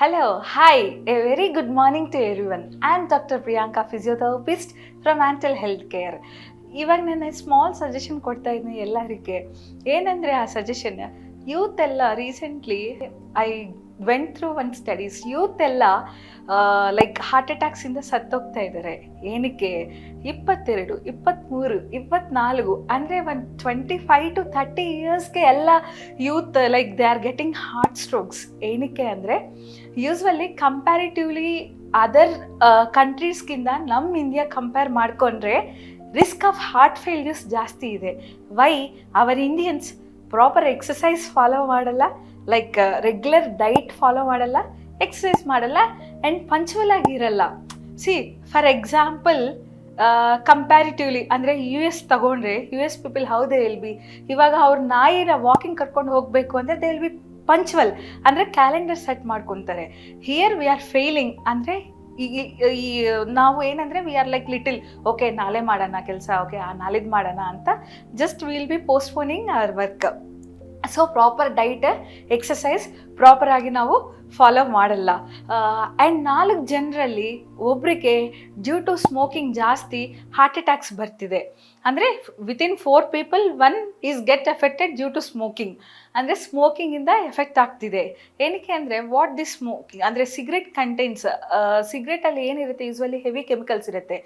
Hello, hi, a very good morning to everyone. I am Dr. Priyanka, physiotherapist from Antal Healthcare. ಇವಾಗ ನಾನು small suggestion ಕೊಡ್ತಾ ಇದ್ದೀನಿ ಎಲ್ಲರಿಗೆ. ಏನಂದರೆ ಆ ಸಜೆಷನ್, ಯೂತ್ ಎಲ್ಲ recently I went through one studies. Youth ಎಲ್ಲ ಲೈಕ್ ಹಾರ್ಟ್ ಅಟ್ಯಾಕ್ಸಿಂದ ಸತ್ತೋಗ್ತಾ ಇದ್ದಾರೆ. ಏನಕ್ಕೆ? 22, 23, 24 ಅಂದರೆ ಒಂದು 25 to 30 ಇಯರ್ಸ್ಗೆ ಎಲ್ಲ youth like they are getting heart strokes. ಏನಕ್ಕೆ ಅಂದರೆ ಯೂಸ್ವಲಿ ಕಂಪ್ಯಾರಿಟಿವ್ಲಿ ಅದರ್ ಕಂಟ್ರೀಸ್ಗಿಂತ ನಮ್ಮ ಇಂಡಿಯಾ ಕಂಪೇರ್ ಮಾಡಿಕೊಂಡ್ರೆ ರಿಸ್ಕ್ ಆಫ್ ಹಾರ್ಟ್ ಫೇಲ್ಯೂರ್ಸ್ ಜಾಸ್ತಿ ಇದೆ. Why? Our Indians proper exercise follow ಮಾಡಲ್ಲ, ಲೈಕ್ ರೆಗ್ಯುಲರ್ ಡೈಟ್ ಫಾಲೋ ಮಾಡಲ್ಲ, ಎಕ್ಸಸೈಸ್ ಮಾಡಲ್ಲ ಆ್ಯಂಡ್ ಪಂಚುವಲ್ ಆಗಿರಲ್ಲ. ಸಿ ಫಾರ್ ಎಕ್ಸಾಂಪಲ್ ಕಂಪ್ಯಾರಿಟಿವ್ಲಿ ಅಂದರೆ US ತಗೊಂಡ್ರೆ US people how they will be, ಇವಾಗ ಅವ್ರ ನಾಯಿನ ವಾಕಿಂಗ್ ಕರ್ಕೊಂಡು ಹೋಗಬೇಕು ಅಂದರೆ ದೇ ವಿಲ್ ಬಿ ಪಂಚುವಲ್, ಅಂದರೆ ಕ್ಯಾಲೆಂಡರ್ ಸೆಟ್ ಮಾಡ್ಕೊತಾರೆ. Here we are failing. ಅಂದರೆ ಈ ನಾವು ಏನಂದರೆ we are like little okay ನಾಳೆ ಮಾಡೋಣ ಕೆಲಸ, ಓಕೆ ನಾಳಿದ್ದು ಮಾಡೋಣ ಅಂತ just will be postponing our work. So proper diet exercise ಪ್ರಾಪರಾಗಿ ನಾವು ಫಾಲೋ ಮಾಡಲ್ಲ. ಆ್ಯಂಡ್ 4 ಜನರಲ್ಲಿ ಒಬ್ಬರಿಗೆ ಡ್ಯೂ ಟು ಸ್ಮೋಕಿಂಗ್ ಜಾಸ್ತಿ ಹಾರ್ಟ್ ಅಟ್ಯಾಕ್ಸ್ ಬರ್ತಿದೆ. ಅಂದರೆ within 4 people 1 is get affected due to smoking. ಅಂದರೆ ಸ್ಮೋಕಿಂಗಿಂದ ಎಫೆಕ್ಟ್ ಆಗ್ತಿದೆ. ಏನಕ್ಕೆ ಅಂದರೆ ವಾಟ್ ದಿಸ್ ಸ್ಮೋಕಿಂಗ್ ಅಂದರೆ ಸಿಗರೆಟ್ ಕಂಟೈನ್ಸ್, ಸಿಗರೆಟಲ್ಲಿ ಏನಿರುತ್ತೆ ಯೂಸ್ವಲಿ ಹೆವಿ ಕೆಮಿಕಲ್ಸ್ ಇರುತ್ತೆ.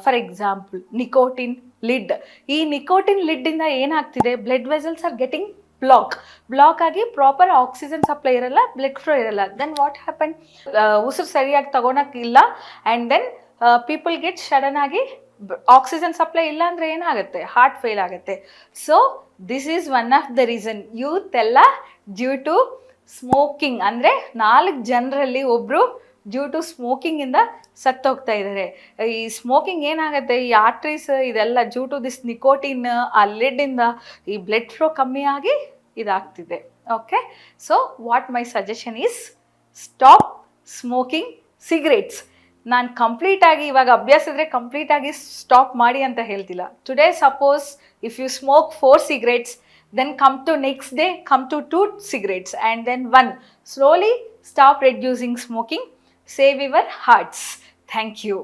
For example nicotine lead. ಈ ನಿಕೋಟಿನ್ ಲಿಡ್ಡಿಂದ ಏನಾಗ್ತಿದೆ, blood vessels are getting block ಆಗಿ ಪ್ರಾಪರ್ ಆಕ್ಸಿಜನ್ ಸಪ್ಲೈ ಇರಲ್ಲ, ಬ್ಲಡ್ ಫ್ಲೋ ಇರಲ್ಲ. ದೆನ್ ವಾಟ್ ಹ್ಯಾಪನ್, ಉಸಿರು ಸರಿಯಾಗಿ ತಗೊಳಕ್ಕಿಲ್ಲ and then people get sudden ಆಗಿ ಆಕ್ಸಿಜನ್ ಸಪ್ಲೈ ಇಲ್ಲ ಅಂದರೆ ಏನಾಗುತ್ತೆ, ಹಾರ್ಟ್ ಫೇಲ್ ಆಗುತ್ತೆ. So this is one of the reason. Youth ಎಲ್ಲ ಡ್ಯೂ ಟು ಸ್ಮೋಕಿಂಗ್ ಅಂದರೆ 4 ಜನರಲ್ಲಿ ಒಬ್ಬರು ಡ್ಯೂ ಟು ಸ್ಮೋಕಿಂಗಿಂದ ಸತ್ತೋಗ್ತಾ ಇದ್ದಾರೆ. ಈ ಸ್ಮೋಕಿಂಗ್ ಏನಾಗುತ್ತೆ, ಈ ಆರ್ಟ್ರೀಸ್ ಇದೆಲ್ಲ ಡ್ಯೂ ಟು ದಿಸ್ ನಿಕೋಟಿನ್ ಆ ಲಿಡ್ಡಿಂದ ಈ ಬ್ಲಡ್ ಫ್ಲೋ ಕಮ್ಮಿ ಆಗಿ ಇದಾಗ್ತಿದೆ. Okay, so what my suggestion is stop smoking cigarettes. ನಾನು ಕಂಪ್ಲೀಟಾಗಿ ಇವಾಗ ಅಭ್ಯಾಸ ಇದ್ದರೆ ಕಂಪ್ಲೀಟಾಗಿ ಸ್ಟಾಪ್ ಮಾಡಿ ಅಂತ ಹೇಳ್ತಿಲ್ಲ. Today suppose if you smoke 4 cigarettes, then come to next day come to 2 cigarettes and then 1. Slowly stop reducing smoking. Save your hearts. Thank you.